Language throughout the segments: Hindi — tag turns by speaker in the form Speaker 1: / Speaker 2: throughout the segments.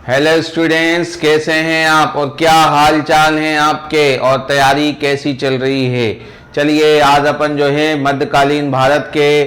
Speaker 1: हेलो स्टूडेंट्स, कैसे हैं आप और क्या हाल चाल हैं आपके और तैयारी कैसी चल रही है। चलिए आज अपन जो है मध्यकालीन भारत के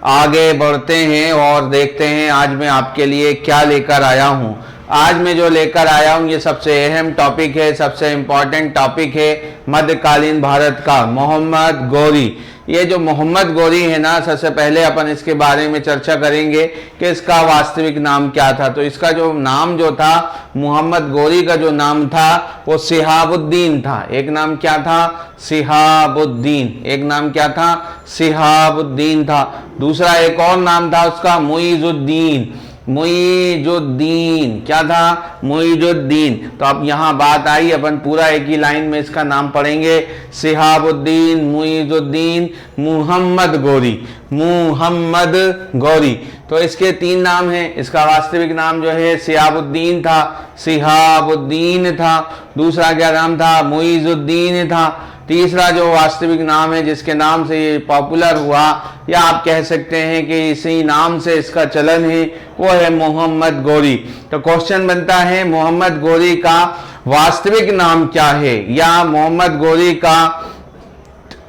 Speaker 1: आगे बढ़ते हैं और देखते हैं आज मैं आपके लिए क्या लेकर आया हूं। आज मैं जो लेकर आया हूं ये सबसे अहम टॉपिक है, सबसे इम्पोर्टेंट टॉपिक है मध्यकालीन भारत का, मोहम्मद गौरी। ये जो मोहम्मद गौरी है ना, सबसे पहले अपन इसके बारे में चर्चा करेंगे कि इसका वास्तविक नाम क्या था। तो इसका जो नाम जो था, मोहम्मद गौरी का जो नाम था वो सिहाबुद्दीन था। एक नाम क्या था? सिहाबुद्दीन। एक नाम क्या था? सिहाबुद्दीन था। दूसरा एक और नाम था उसका, मुइजुद्दीन। मुइजुद्दीन क्या था? मुइजुद्दीन। तो अब यहाँ बात आई, अपन पूरा एक ही लाइन में इसका नाम पढ़ेंगे, सिहाबुद्दीन, मुइजुद्दीन, मुहम्मद गौरी। मुहम्मद गौरी। तो इसके तीन नाम हैं। इसका वास्तविक नाम जो है सिहाबुद्दीन था, सिहाबुद्दीन था। दूसरा क्या नाम था? मुइजुद्दीन था। तीसरा जो वास्तविक नाम है जिसके नाम से ये पॉपुलर हुआ, या आप कह सकते हैं कि इसी नाम से इसका चलन है, वो है मोहम्मद गौरी। तो क्वेश्चन बनता है, मोहम्मद गौरी का वास्तविक नाम क्या है या मोहम्मद गौरी का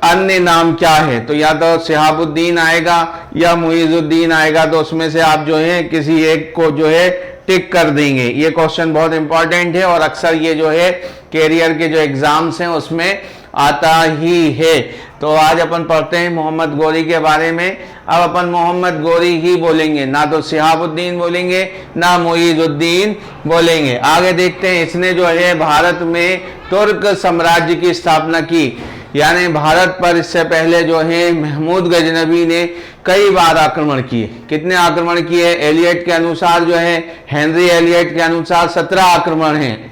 Speaker 1: अन्य नाम क्या है? तो या तो सिहाबुद्दीन आएगा या मुइजुद्दीन आएगा। तो उसमें से आप जो है किसी एक को जो है टिक कर देंगे। ये क्वेश्चन बहुत इंपॉर्टेंट है और अक्सर ये जो है कैरियर के जो एग्जाम्स हैं उसमें आता ही है। तो आज अपन पढ़ते हैं मोहम्मद गौरी के बारे में। अब अपन मोहम्मद गौरी ही बोलेंगे, ना तो सिहाबुद्दीन बोलेंगे ना मुइजुद्दीन बोलेंगे। आगे देखते हैं, इसने जो है भारत में तुर्क साम्राज्य की स्थापना की। यानी भारत पर इससे पहले जो है महमूद गजनबी ने कई बार आक्रमण किए। कितने आक्रमण किए? एलियट के अनुसार जो है, हेनरी एलियट के अनुसार 17 आक्रमण हैं।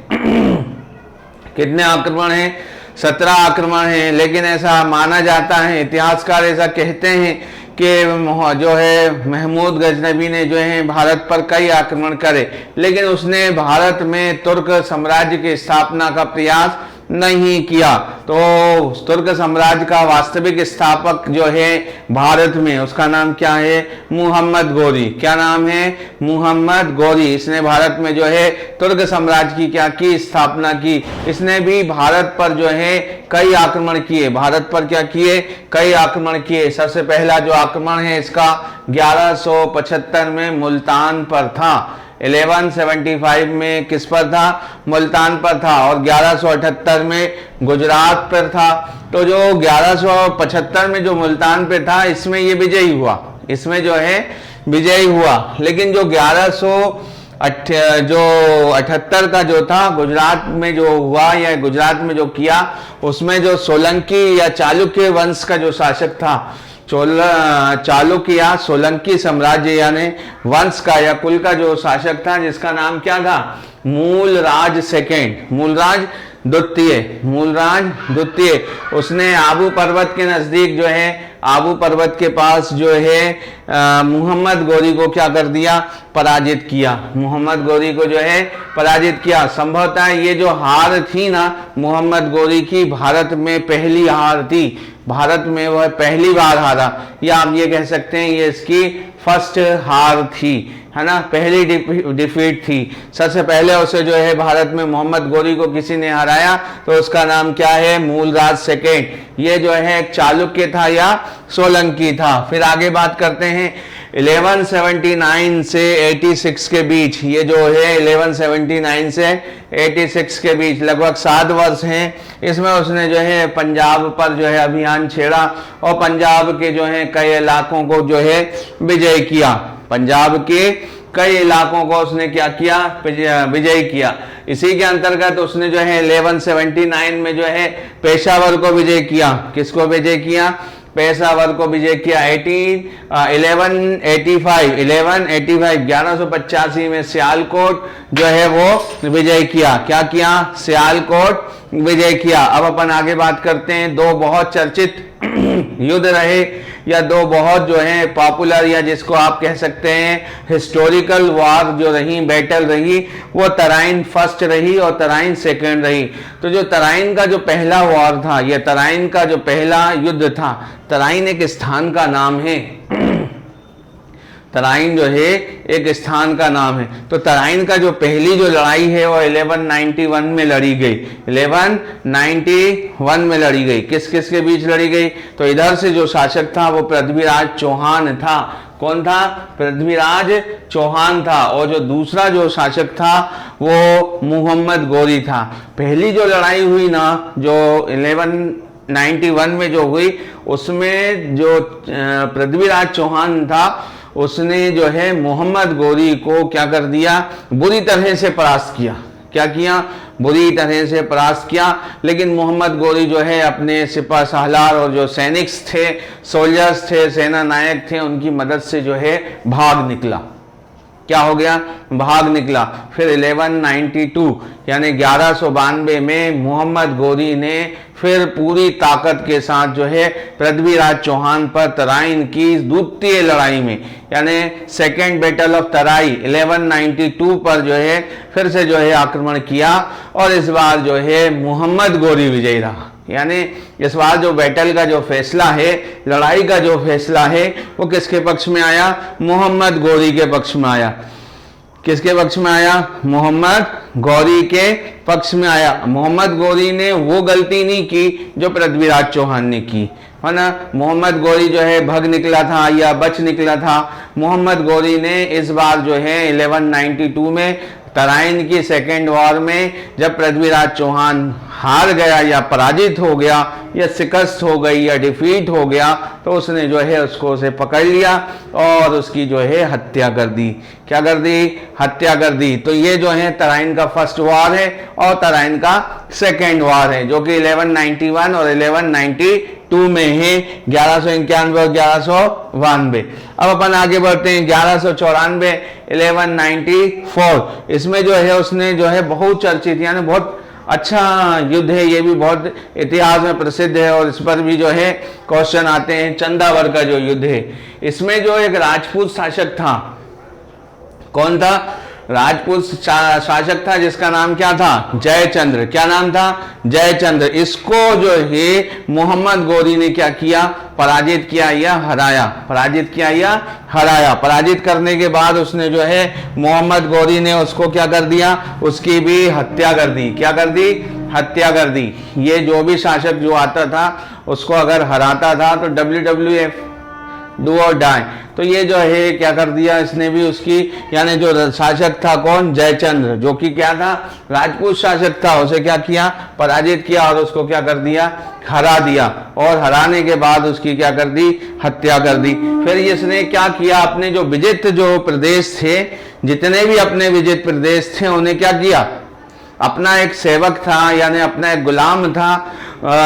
Speaker 1: कितने आक्रमण हैं? 17 आक्रमण हैं। लेकिन ऐसा माना जाता है, इतिहासकार ऐसा कहते हैं कि जो है महमूद गजनबी ने जो है भारत पर कई आक्रमण करे, लेकिन उसने भारत में तुर्क साम्राज्य की स्थापना का प्रयास नहीं किया। तो तुर्क साम्राज्य का वास्तविक स्थापक जो है भारत में, उसका नाम क्या है? मोहम्मद गौरी। क्या नाम है? मोहम्मद गौरी। इसने भारत में जो है तुर्क साम्राज्य की क्या की? स्थापना की। इसने भी भारत पर जो है कई आक्रमण किए। भारत पर क्या किए? कई आक्रमण किए। सबसे पहला जो आक्रमण है इसका 1175 में मुल्तान पर था। 1175 में किस पर था? मुल्तान पर था। और 1178 में गुजरात पर था। तो जो 1175 में जो मुल्तान पे था, इसमें ये विजयी हुआ। इसमें जो है विजयी हुआ। लेकिन जो 1178 का जो था गुजरात में जो हुआ, या गुजरात में जो किया, उसमें जो सोलंकी या चालुक्य वंश का जो शासक था, चालुक्य सोलंकी साम्राज्य यानी वंश का या कुल का जो शासक था, जिसका नाम क्या था? मूलराज सेकेंड, मूलराज द्वितीय, मूलराज द्वितीय। उसने आबू पर्वत के नजदीक जो है, आबू पर्वत के पास जो है मोहम्मद गौरी को क्या कर दिया? पराजित किया। मोहम्मद गौरी को जो है पराजित किया। संभवतः ये जो हार थी ना मोहम्मद गौरी की, भारत में पहली हार थी। भारत में वह पहली बार हारा, या आप ये कह सकते हैं ये इसकी फर्स्ट हार थी, है ना, पहली डिफीट थी। सबसे पहले उसे जो है भारत में मोहम्मद गौरी को किसी ने हराया, तो उसका नाम क्या है? मूलराज सेकेंड। ये जो है एक चालुक्य था या सोलंकी था। फिर आगे बात करते हैं 1179 से 86 के बीच। ये जो है 1179 से 86 के बीच लगभग 7 वर्ष हैं। इसमें उसने जो है पंजाब पर जो है अभियान छेड़ा और पंजाब के जो है कई इलाकों को जो है विजय किया। पंजाब के कई इलाकों को उसने क्या किया? विजय किया। इसी के अंतर्गत उसने जो है 1179 में जो है पेशावर को विजय किया। किसको विजय किया? पेशावर को विजय किया। 1185 में सियालकोट जो है वो विजय किया। क्या किया? सियालकोट विजय किया। अब अपन आगे बात करते हैं, दो बहुत चर्चित युद्ध रहे, या दो बहुत जो है पॉपुलर, या जिसको आप कह सकते हैं हिस्टोरिकल वार जो रही, बैटल रही, वो तराइन फर्स्ट रही और तराइन सेकंड रही। तो जो तराइन का जो पहला वार था, ये तराइन का जो पहला युद्ध था, तराइन एक स्थान का नाम है। तराइन जो है एक स्थान का नाम है। तो तराइन का जो पहली जो लड़ाई है वो 1191 में लड़ी गई, 1191 में लड़ी गई। किस किस के बीच लड़ी गई? तो इधर से जो शासक था वो पृथ्वीराज चौहान था। कौन था? पृथ्वीराज चौहान था। और जो दूसरा जो शासक था वो मोहम्मद गौरी था। पहली जो लड़ाई हुई ना, जो 1191 में जो हुई, उसमें जो पृथ्वीराज चौहान था उसने जो है मोहम्मद गौरी को क्या कर दिया? बुरी तरह से परास्त किया। क्या किया? बुरी तरह से परास्त किया। लेकिन मोहम्मद गौरी जो है अपने सिपा सालार और जो सैनिक थे, सोल्जर्स थे, सेना नायक थे, उनकी मदद से जो है भाग निकला। क्या हो गया? भाग निकला। फिर 1192 यानी 1192 में मोहम्मद गौरी ने फिर पूरी ताकत के साथ जो है पृथ्वीराज चौहान पर तराइन की द्वितीय लड़ाई में, यानी सेकेंड बैटल ऑफ तराई 1192 पर जो है फिर से जो है आक्रमण किया। और इस बार जो है मोहम्मद गौरी विजयी रहा। यानी इस बार जो बैटल का जो फैसला है, लड़ाई का जो फैसला है, वो किसके पक्ष में आया? मोहम्मद गौरी के पक्ष में आया। किसके पक्ष में आया? मोहम्मद गौरी के पक्ष में आया। मोहम्मद गौरी ने वो गलती नहीं की जो पृथ्वीराज चौहान ने की, है ना। मोहम्मद गौरी जो है भग निकला था या बच निकला था। मोहम्मद गौरी ने इस बार जो है 1192 में तराइन की सेकेंड वॉर में जब पृथ्वीराज चौहान हार गया या पराजित हो गया या शिकस्त हो गई या डिफीट हो गया, तो उसने जो है उसको उसे पकड़ लिया और उसकी जो है हत्या कर दी। क्या कर दी? हत्या कर दी। तो ये जो है तराइन का फर्स्ट वॉर है और तराइन का सेकेंड वॉर है, जो कि 1191 और 1192 में है, 1191 और 1192। अब अपन आगे बढ़ते हैं 1194, 1194। इसमें जो है उसने जो है बहुत चर्चित, यानी बहुत अच्छा युद्ध है, ये भी बहुत इतिहास में प्रसिद्ध है और इस पर भी जो है क्वेश्चन आते हैं। चंदावर का जो युद्ध है, इसमें जो एक राजपूत शासक था, कौन था? राजपूत शासक था जिसका नाम क्या था? जयचंद्र। क्या नाम था? जयचंद्र। इसको जो है मोहम्मद गौरी ने क्या किया? पराजित किया या हराया। पराजित किया या हराया। पराजित करने के बाद उसने जो है मोहम्मद गौरी ने उसको क्या कर दिया? उसकी भी हत्या कर दी। क्या कर दी? हत्या कर दी। ये जो भी शासक जो आता था उसको अगर हराता था तो WWF, डू और डाई। तो ये जो है क्या कर दिया इसने भी उसकी, यानी जो शासक था कौन? जयचंद्र, जो कि क्या था? राजपूत शासक था। उसे क्या किया? पराजित किया और उसको क्या कर दिया? हरा दिया। और हराने के बाद उसकी क्या कर दी? हत्या कर दी। फिर इसने क्या किया? अपने जो विजित जो प्रदेश थे, जितने भी अपने विजित प्रदेश थे, उन्हें क्या किया? अपना एक सेवक था, यानी अपना एक गुलाम था,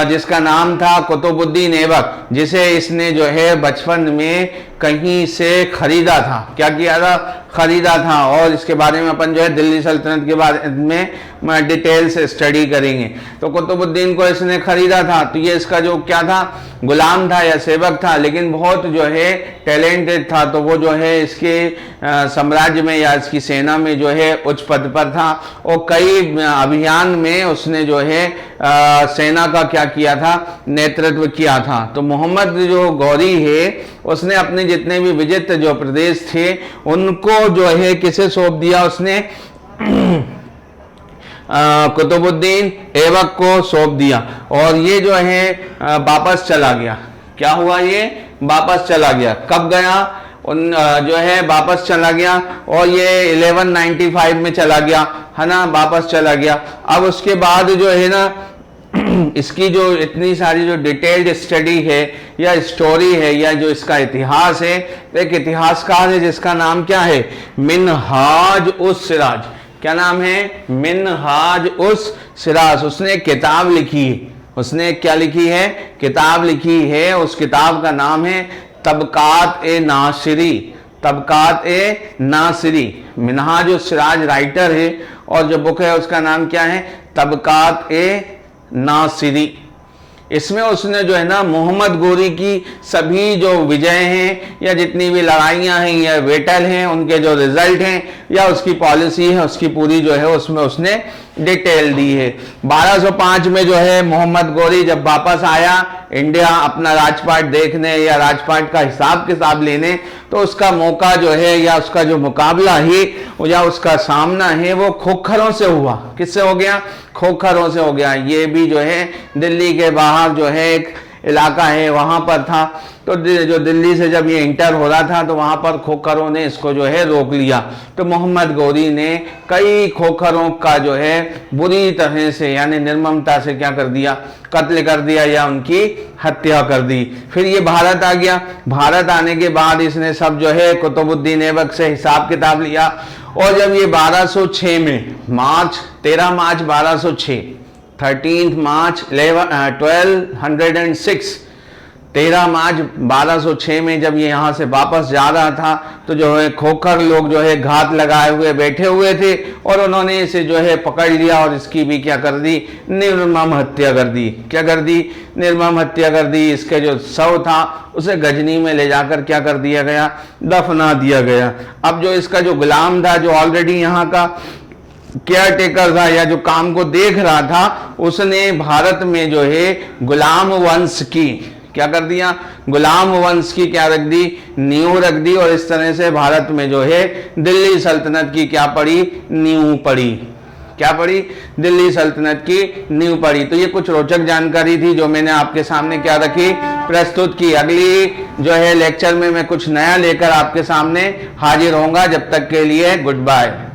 Speaker 1: जिसका नाम था कुतुबुद्दीन ऐबक, जिसे इसने जो है बचपन में कहीं से खरीदा था। क्या किया था? खरीदा था। और इसके बारे में अपन जो है दिल्ली सल्तनत के बारे में डिटेल से स्टडी करेंगे। तो कुतुबुद्दीन को इसने खरीदा था, तो ये इसका जो क्या था? गुलाम था या सेवक था, लेकिन बहुत जो है टैलेंटेड था। तो वो जो है इसके साम्राज्य में या इसकी सेना में जो है उच्च पद पर था और कई अभियान में उसने जो है सेना का क्या किया था? नेतृत्व किया था। तो मोहम्मद जो गौरी है उसने अपने जितने भी विजित जो प्रदेश थे उनको जो है किसे सौंप दिया? उसने कुतुबुद्दीन ऐबक को सौंप दिया और ये जो है वापस चला गया। क्या हुआ? ये वापस चला गया। कब गया? जो है वापस चला गया और ये 1195 में चला गया, है ना, वापस चला गया। अब उसके बाद जो है ना इसकी जो इतनी सारी जो डिटेल्ड स्टडी है या स्टोरी है या जो इसका इतिहास है, एक इतिहासकार है जिसका नाम क्या है? मिनहाज उस सिराज। क्या नाम है? मिनहाज उस सिराज। उसने किताब लिखी है। उसने क्या लिखी है? किताब लिखी है। उस किताब का नाम है तबकात ए नासिरी। तबकात ए नासिरी। मिनहाज उस सिराज राइटर है और जो बुक है उसका नाम क्या है? तबकात ए नासिरी। इसमें उसने जो है ना मोहम्मद गौरी की सभी जो विजय हैं या जितनी भी लड़ाइयां हैं या बैटल हैं, उनके जो रिजल्ट हैं या उसकी पॉलिसी है, उसकी पूरी जो है उसमें उसने डिटेल दी है। 1205 में जो है मोहम्मद गौरी जब वापस आया इंडिया अपना राजपाट देखने या राजपाट का हिसाब किताब लेने, तो उसका मौका जो है या उसका जो मुकाबला है या उसका सामना है वो खोखरों से हुआ। किससे हो गया? खोखरों से हो गया। ये भी जो है दिल्ली के बाहर जो है एक इलाका है, वहां पर था। तो जो दिल्ली से जब ये इंटर हो रहा था तो वहां पर खोखरों ने इसको जो है रोक लिया। तो मोहम्मद गौरी ने कई खोखरों का जो है बुरी तरह से यानी निर्ममता से क्या कर दिया? कत्ल कर दिया या उनकी हत्या कर दी। फिर ये भारत आ गया। भारत आने के बाद इसने सब जो है कुतुबुद्दीन ऐबक से हिसाब किताब लिया। और जब ये 1206 में 13 मार्च 1206 13 मार्च 1206 13 मार्च 1206 में जब ये यहाँ से वापस जा रहा था तो जो है खोखर लोग जो है घात लगाए हुए बैठे हुए थे और उन्होंने इसे जो है पकड़ लिया और इसकी भी क्या कर दी? निर्मम हत्या कर दी। क्या कर दी? निर्मम हत्या कर दी। इसके जो शव था उसे गजनी में ले जाकर क्या कर दिया गया? दफना दिया गया। अब जो इसका जो गुलाम था, जो ऑलरेडी यहाँ का केयर टेकर था या जो काम को देख रहा था, उसने भारत में जो है गुलाम वंश की क्या कर दिया? गुलाम वंश की क्या रख दी? नींव रख दी। और इस तरह से भारत में जो है दिल्ली सल्तनत की क्या पड़ी? नींव पड़ी। क्या पड़ी? दिल्ली सल्तनत की नींव पड़ी। तो ये कुछ रोचक जानकारी थी जो मैंने आपके सामने क्या रखी? प्रस्तुत की। अगली जो है लेक्चर में मैं कुछ नया लेकर आपके सामने हाजिर होऊंगा। जब तक के लिए गुड बाय।